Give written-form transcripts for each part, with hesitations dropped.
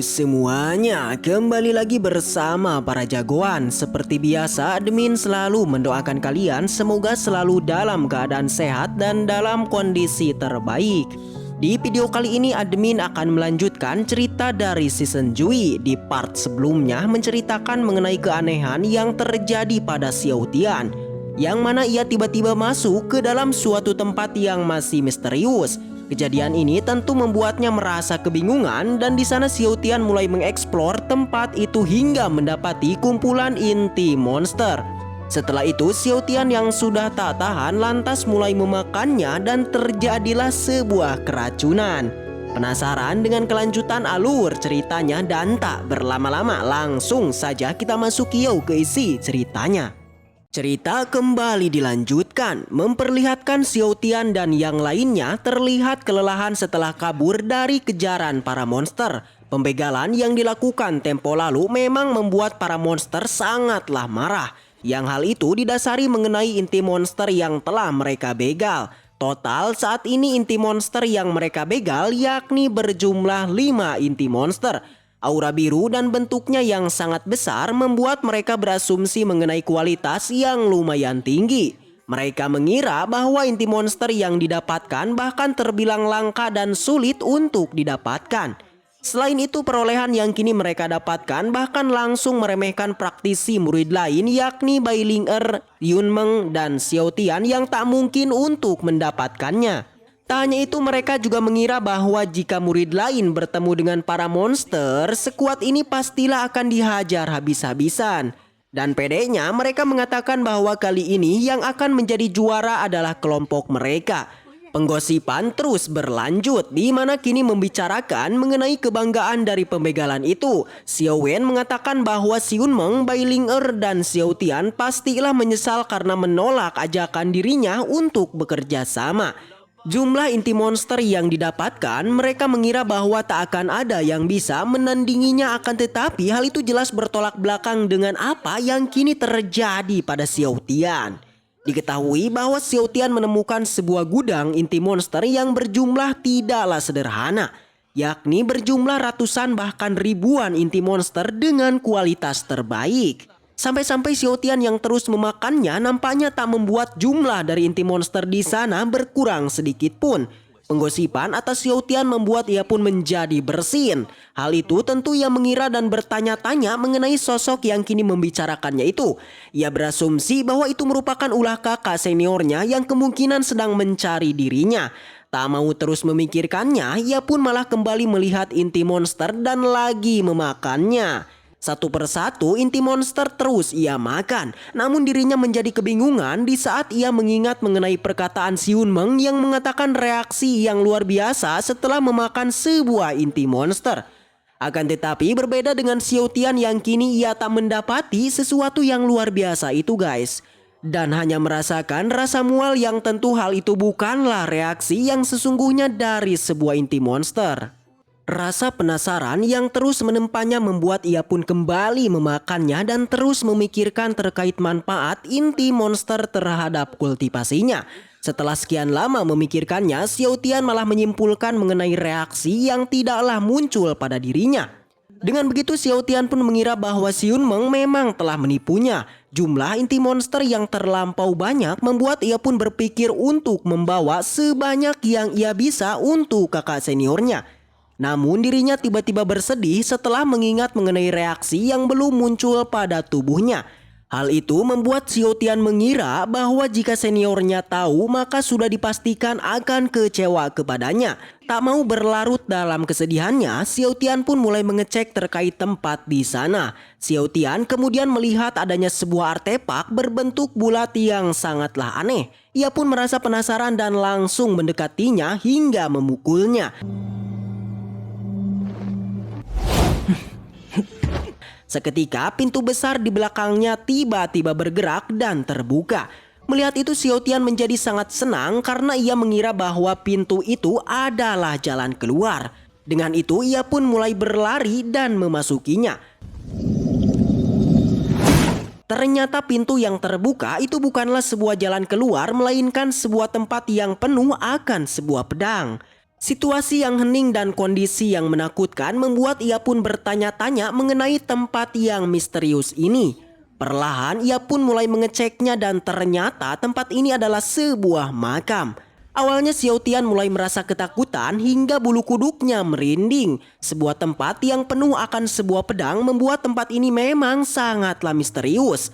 semuanya, kembali lagi bersama para jagoan. Seperti biasa, admin selalu mendoakan kalian semoga selalu dalam keadaan sehat dan dalam kondisi terbaik. Di video kali ini admin akan melanjutkan cerita dari season Jui. Di part sebelumnya menceritakan mengenai keanehan yang terjadi pada Xiao Tian, yang mana ia tiba-tiba masuk ke dalam suatu tempat yang masih misterius. Kejadian ini tentu membuatnya merasa kebingungan dan di sana Xiao Tian mulai mengeksplor tempat itu hingga mendapati kumpulan inti monster. Setelah itu Xiao Tian yang sudah tak tahan lantas mulai memakannya dan terjadilah sebuah keracunan. Penasaran dengan kelanjutan alur ceritanya dan tak berlama-lama langsung saja kita masuk ke isi ceritanya. Cerita kembali dilanjutkan, memperlihatkan Xiao Tian dan yang lainnya terlihat kelelahan setelah kabur dari kejaran para monster. Pembegalan yang dilakukan tempo lalu memang membuat para monster sangatlah marah. Yang hal itu didasari mengenai inti monster yang telah mereka begal. Total saat ini inti monster yang mereka begal yakni berjumlah 5 inti monster. Aura biru dan bentuknya yang sangat besar membuat mereka berasumsi mengenai kualitas yang lumayan tinggi. Mereka mengira bahwa inti monster yang didapatkan bahkan terbilang langka dan sulit untuk didapatkan. Selain itu perolehan yang kini mereka dapatkan bahkan langsung meremehkan praktisi murid lain yakni Bai Ling-er, Yun Meng, dan Xiao Tian yang tak mungkin untuk mendapatkannya. Tak hanya itu mereka juga mengira bahwa jika murid lain bertemu dengan para monster, sekuat ini pastilah akan dihajar habis-habisan. Dan pedenya mereka mengatakan bahwa kali ini yang akan menjadi juara adalah kelompok mereka. Penggosipan terus berlanjut di mana kini membicarakan mengenai kebanggaan dari pembegalan itu. Xiao Wen mengatakan bahwa Yun Meng, Bai Ling-er, dan Xiao Tian pastilah menyesal karena menolak ajakan dirinya untuk bekerja sama. Jumlah inti monster yang didapatkan mereka mengira bahwa tak akan ada yang bisa menandinginya, akan tetapi hal itu jelas bertolak belakang dengan apa yang kini terjadi pada Xiao Tian. Diketahui bahwa Xiao Tian menemukan sebuah gudang inti monster yang berjumlah tidaklah sederhana, yakni berjumlah ratusan bahkan ribuan inti monster dengan kualitas terbaik. Sampai-sampai Xiao Tian yang terus memakannya nampaknya tak membuat jumlah dari inti monster di sana berkurang sedikit pun. Penggosipan atas Xiao Tian membuat ia pun menjadi bersin. Hal itu tentu ia mengira dan bertanya-tanya mengenai sosok yang kini membicarakannya itu. Ia berasumsi bahwa itu merupakan ulah kakak seniornya yang kemungkinan sedang mencari dirinya. Tak mau terus memikirkannya, ia pun malah kembali melihat inti monster dan lagi memakannya. Satu persatu inti monster terus ia makan. Namun dirinya menjadi kebingungan di saat ia mengingat mengenai perkataan Yun Meng yang mengatakan reaksi yang luar biasa setelah memakan sebuah inti monster. Akan tetapi berbeda dengan Xiao Tian yang kini ia tak mendapati sesuatu yang luar biasa itu guys. Dan hanya merasakan rasa mual yang tentu hal itu bukanlah reaksi yang sesungguhnya dari sebuah inti monster. Rasa penasaran yang terus menempanya membuat ia pun kembali memakannya dan terus memikirkan terkait manfaat inti monster terhadap kultivasinya. Setelah sekian lama memikirkannya, Xiao Tian malah menyimpulkan mengenai reaksi yang tidaklah muncul pada dirinya. Dengan begitu Xiao Tian pun mengira bahwa Yun Meng memang telah menipunya. Jumlah inti monster yang terlampau banyak membuat ia pun berpikir untuk membawa sebanyak yang ia bisa untuk kakak seniornya. Namun dirinya tiba-tiba bersedih setelah mengingat mengenai reaksi yang belum muncul pada tubuhnya. Hal itu membuat Xiao Tian mengira bahwa jika seniornya tahu maka sudah dipastikan akan kecewa kepadanya. Tak mau berlarut dalam kesedihannya, Xiao Tian pun mulai mengecek terkait tempat di sana. Xiao Tian kemudian melihat adanya sebuah artefak berbentuk bulat yang sangatlah aneh. Ia pun merasa penasaran dan langsung mendekatinya hingga memukulnya. Seketika pintu besar di belakangnya tiba-tiba bergerak dan terbuka. Melihat itu Xiao Tian menjadi sangat senang karena ia mengira bahwa pintu itu adalah jalan keluar. Dengan itu ia pun mulai berlari dan memasukinya. Ternyata pintu yang terbuka itu bukanlah sebuah jalan keluar melainkan sebuah tempat yang penuh akan sebuah pedang. Situasi yang hening dan kondisi yang menakutkan membuat ia pun bertanya-tanya mengenai tempat yang misterius ini. Perlahan ia pun mulai mengeceknya dan ternyata tempat ini adalah sebuah makam. Awalnya Xiao Tian mulai merasa ketakutan hingga bulu kuduknya merinding. Sebuah tempat yang penuh akan sebuah pedang membuat tempat ini memang sangatlah misterius.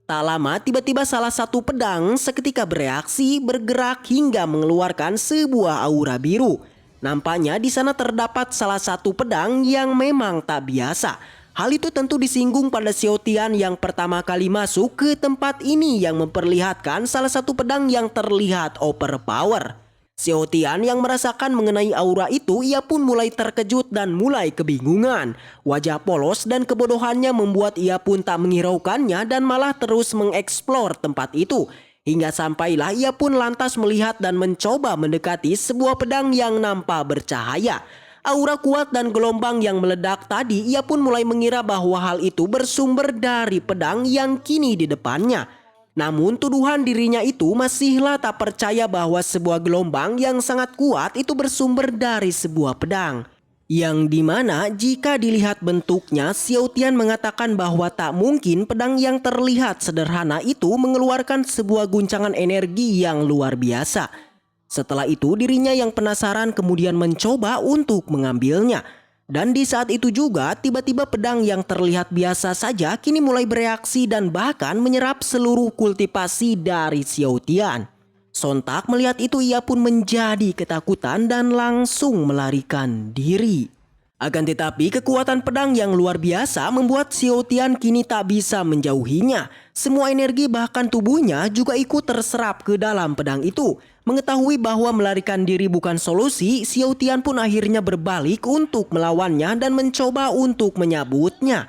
Tak lama tiba-tiba salah satu pedang seketika bereaksi, bergerak hingga mengeluarkan sebuah aura biru. Nampaknya di sana terdapat salah satu pedang yang memang tak biasa. Hal itu tentu disinggung pada Xiao Tian yang pertama kali masuk ke tempat ini yang memperlihatkan salah satu pedang yang terlihat overpower. Xiao Tian yang merasakan mengenai aura itu, ia pun mulai terkejut dan mulai kebingungan. Wajah polos dan kebodohannya membuat ia pun tak menghiraukannya dan malah terus mengeksplor tempat itu. Hingga sampailah ia pun lantas melihat dan mencoba mendekati sebuah pedang yang nampak bercahaya. Aura kuat dan gelombang yang meledak tadi, ia pun mulai mengira bahwa hal itu bersumber dari pedang yang kini di depannya. Namun tuduhan dirinya itu masihlah tak percaya bahwa sebuah gelombang yang sangat kuat itu bersumber dari sebuah pedang. Yang dimana jika dilihat bentuknya, Xiao Tian mengatakan bahwa tak mungkin pedang yang terlihat sederhana itu mengeluarkan sebuah guncangan energi yang luar biasa. Setelah itu dirinya yang penasaran kemudian mencoba untuk mengambilnya. Dan di saat itu juga tiba-tiba pedang yang terlihat biasa saja kini mulai bereaksi dan bahkan menyerap seluruh kultivasi dari Xiao Tian. Sontak melihat itu ia pun menjadi ketakutan dan langsung melarikan diri. Akan tetapi kekuatan pedang yang luar biasa membuat Xiao Tian kini tak bisa menjauhinya. Semua energi bahkan tubuhnya juga ikut terserap ke dalam pedang itu. Mengetahui bahwa melarikan diri bukan solusi, Xiao Tian pun akhirnya berbalik untuk melawannya dan mencoba untuk menyabutnya.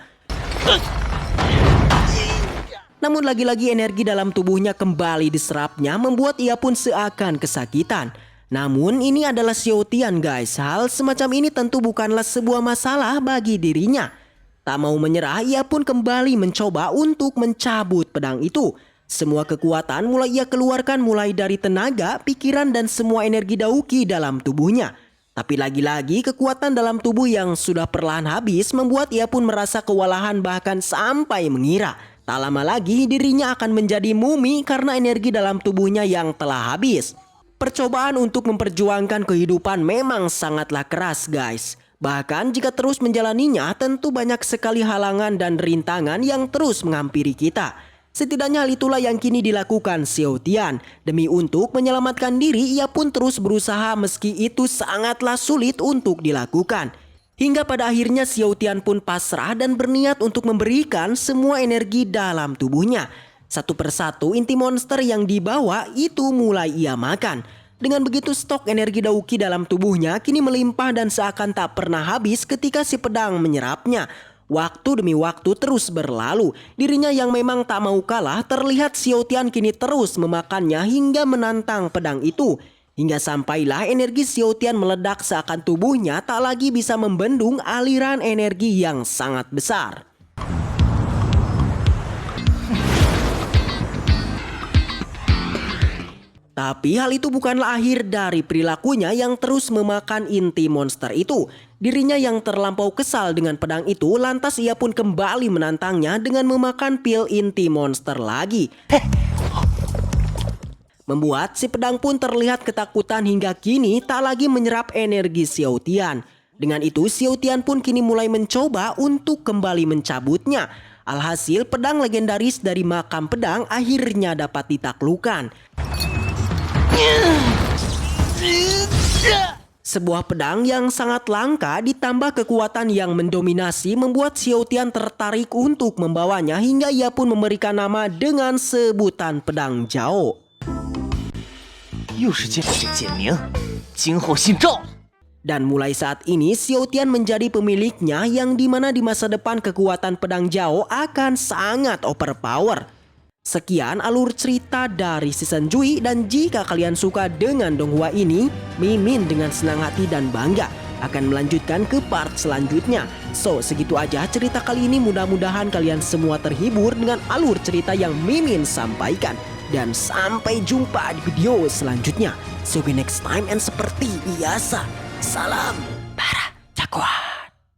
Namun lagi-lagi energi dalam tubuhnya kembali diserapnya membuat ia pun seakan kesakitan. Namun ini adalah Xiao Tian guys, hal semacam ini tentu bukanlah sebuah masalah bagi dirinya. Tak mau menyerah, ia pun kembali mencoba untuk mencabut pedang itu. Semua kekuatan mulai ia keluarkan mulai dari tenaga, pikiran dan semua energi dauki dalam tubuhnya. Tapi lagi-lagi kekuatan dalam tubuh yang sudah perlahan habis membuat ia pun merasa kewalahan bahkan sampai mengira tak lama lagi dirinya akan menjadi mumi karena energi dalam tubuhnya yang telah habis. Percobaan untuk memperjuangkan kehidupan memang sangatlah keras guys. Bahkan jika terus menjalaninya tentu banyak sekali halangan dan rintangan yang terus menghampiri kita. Setidaknya hal itulah yang kini dilakukan Xiao Tian. Demi untuk menyelamatkan diri ia pun terus berusaha meski itu sangatlah sulit untuk dilakukan. Hingga pada akhirnya Xiao Tian pun pasrah dan berniat untuk memberikan semua energi dalam tubuhnya. Satu persatu inti monster yang dibawa itu mulai ia makan. Dengan begitu stok energi dauki dalam tubuhnya kini melimpah dan seakan tak pernah habis ketika si pedang menyerapnya. Waktu demi waktu terus berlalu. Dirinya yang memang tak mau kalah terlihat Xiao Tian kini terus memakannya hingga menantang pedang itu. Hingga sampailah energi Xiao Tian meledak seakan tubuhnya tak lagi bisa membendung aliran energi yang sangat besar. Tapi hal itu bukanlah akhir dari perilakunya yang terus memakan inti monster itu. Dirinya yang terlampau kesal dengan pedang itu lantas ia pun kembali menantangnya dengan memakan pil inti monster lagi. Membuat si pedang pun terlihat ketakutan hingga kini tak lagi menyerap energi Xiao Tian. Dengan itu Xiao Tian pun kini mulai mencoba untuk kembali mencabutnya. Alhasil pedang legendaris dari makam pedang akhirnya dapat ditaklukkan. Sebuah pedang yang sangat langka ditambah kekuatan yang mendominasi membuat Xiao Tian tertarik untuk membawanya hingga ia pun memberikan nama dengan sebutan pedang Jiao. Dan mulai saat ini Xiao Tian menjadi pemiliknya yang dimana di masa depan kekuatan pedang Jiao akan sangat overpower. Sekian alur cerita dari Season Jui dan jika kalian suka dengan donghua ini, Mimin dengan senang hati dan bangga akan melanjutkan ke part selanjutnya. So segitu aja cerita kali ini, mudah-mudahan kalian semua terhibur dengan alur cerita yang Mimin sampaikan. Dan sampai jumpa di video selanjutnya. See you next time and seperti biasa, Salam para jagoan.